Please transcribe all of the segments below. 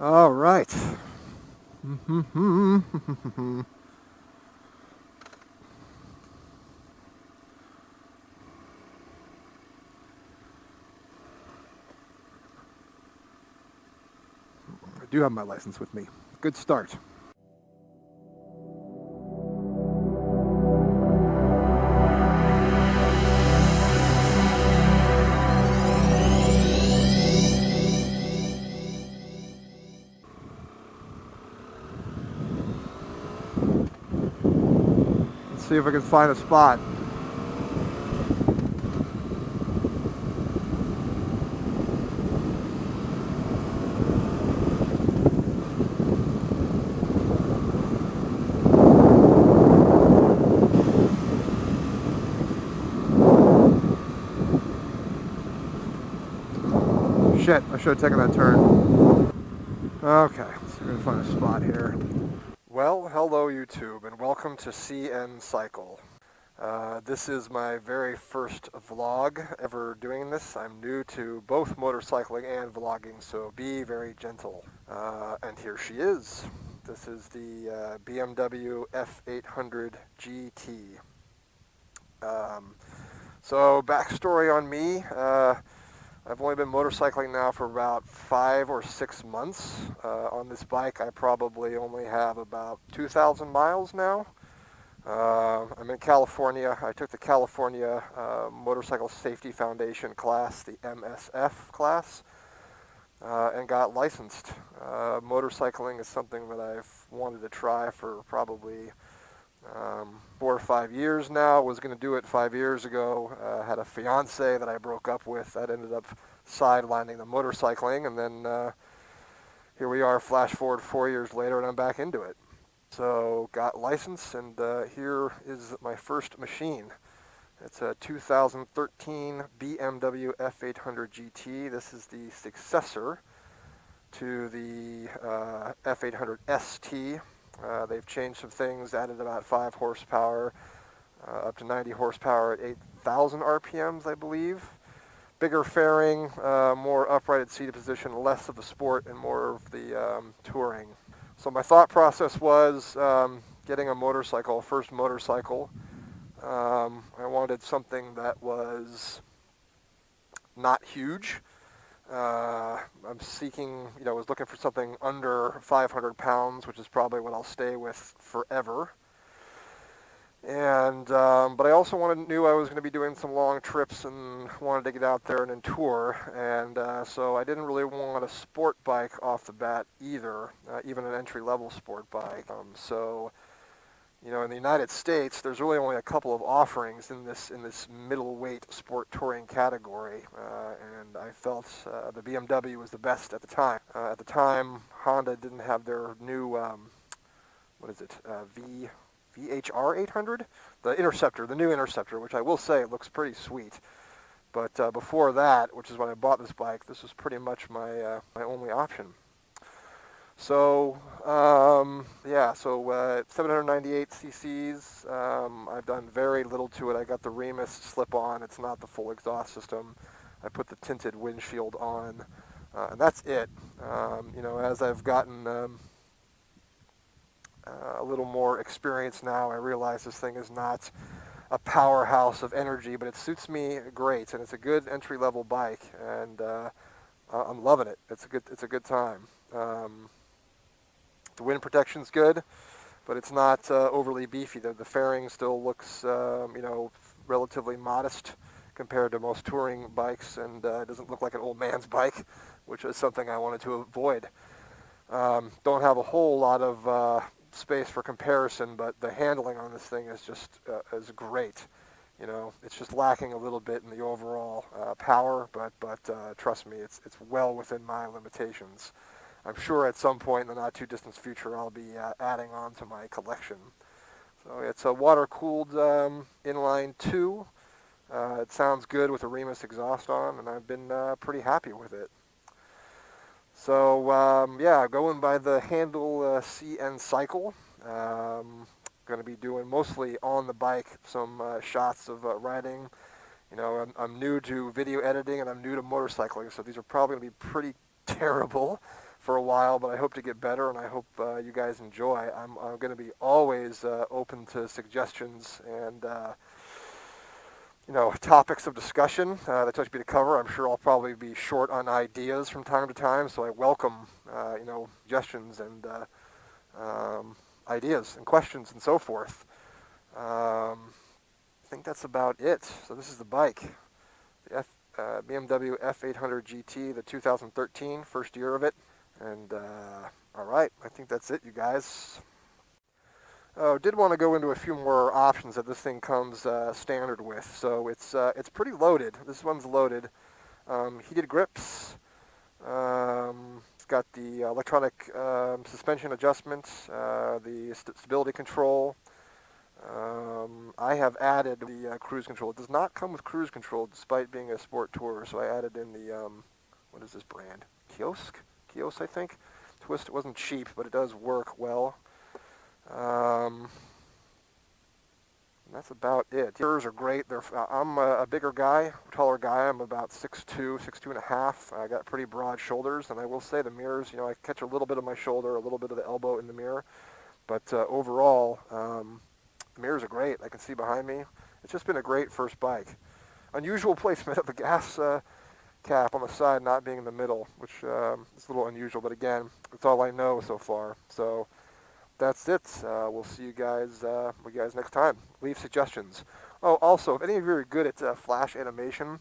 All right. I do have my license with me. Good start. Let's see if I can find a spot. Shit, I should have taken that turn. Okay, let's see if I can find a spot here. Well, hello YouTube, and welcome to CNCycle. This is my very first vlog ever doing this. I'm new to both motorcycling and vlogging, so be very gentle. And here she is. This is the BMW F800GT. So backstory on me. I've only been motorcycling now for about 5 or 6 months. On this bike, I probably only have about 2,000 miles now. I'm in California. I took the California Motorcycle Safety Foundation class, the MSF class, and got licensed. Motorcycling is something that I've wanted to try for probably 4 or 5 years now. Was going to do it 5 years ago. Had a fiance that I broke up with that ended up sidelining the motorcycling, and then here we are, flash forward 4 years later, and I'm back into it. So got licensed, and here is my first machine. It's a 2013 BMW F800GT. This is the successor to the F800 ST. They've changed some things, added about 5 horsepower, up to 90 horsepower at 8,000 RPMs, I believe. Bigger fairing, more uprighted seated position, less of the sport and more of the touring. So my thought process was getting a motorcycle, first motorcycle. I wanted something that was not huge. I'm seeking, was looking for something under 500 pounds, which is probably what I'll stay with forever. And but I also knew I was going to be doing some long trips and wanted to get out there and tour. And so I didn't really want a sport bike off the bat either, even an entry-level sport bike. In the United States, there's really only a couple of offerings in this middleweight sport touring category, and I felt the BMW was the best at the time. At the time, Honda didn't have their new VHR 800, the Interceptor, the new Interceptor, which I will say looks pretty sweet. But before that, which is when I bought this bike, this was pretty much my only option. So, 798 cc's. I've done very little to it. I got the Remus slip-on. It's not the full exhaust system. I put the tinted windshield on, and that's it. As I've gotten a little more experience now, I realize this thing is not a powerhouse of energy, but it suits me great, and it's a good entry-level bike, and I'm loving it. It's a good time. The wind protection's good, but it's not overly beefy. The fairing still looks, relatively modest compared to most touring bikes, and it doesn't look like an old man's bike, which is something I wanted to avoid. Don't have a whole lot of space for comparison, but the handling on this thing is just is great. It's just lacking a little bit in the overall power, but trust me, it's well within my limitations. I'm sure at some point in the not too distant future I'll be adding on to my collection. So it's a water-cooled inline 2. It sounds good with a Remus exhaust on, and I've been pretty happy with it. So going by the handle CNCycle. Going to be doing mostly on the bike some shots of riding. I'm new to video editing and I'm new to motorcycling, so these are probably going to be pretty terrible. for a while, but I hope to get better, and I hope you guys enjoy. I'm going to be always open to suggestions and topics of discussion that touch me to cover. I'm sure I'll probably be short on ideas from time to time, so I welcome suggestions and ideas and questions and so forth. I think that's about it. So this is the bike, the BMW F800GT, the 2013, first year of it. And all right, I think that's it, you guys. Oh, did want to go into a few more options that this thing comes standard with. So it's pretty loaded. This one's loaded. Heated grips. It's got the electronic suspension adjustment, the stability control. I have added the cruise control. It does not come with cruise control despite being a sport tourer, so I added in the, what is this brand? Kiosk, I think. Twist, it wasn't cheap, but it does work well. That's about it. Mirrors are great. I'm a bigger guy, taller guy. I'm about 6'2", 6'2.5". I got pretty broad shoulders, and I will say the mirrors, I catch a little bit of my shoulder, a little bit of the elbow in the mirror, but overall, the mirrors are great. I can see behind me. It's just been a great first bike. Unusual placement of the gas cap on the side not being in the middle, which is a little unusual, but again, that's all I know so far. So that's it. We'll see you guys next time. Leave suggestions. Oh, also, if any of you are good at flash animation,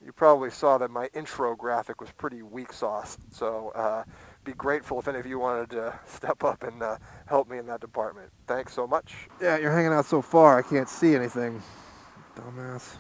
you probably saw that my intro graphic was pretty weak sauce. So be grateful if any of you wanted to step up and help me in that department. Thanks so much. Yeah, you're hanging out so far, I can't see anything. Dumbass.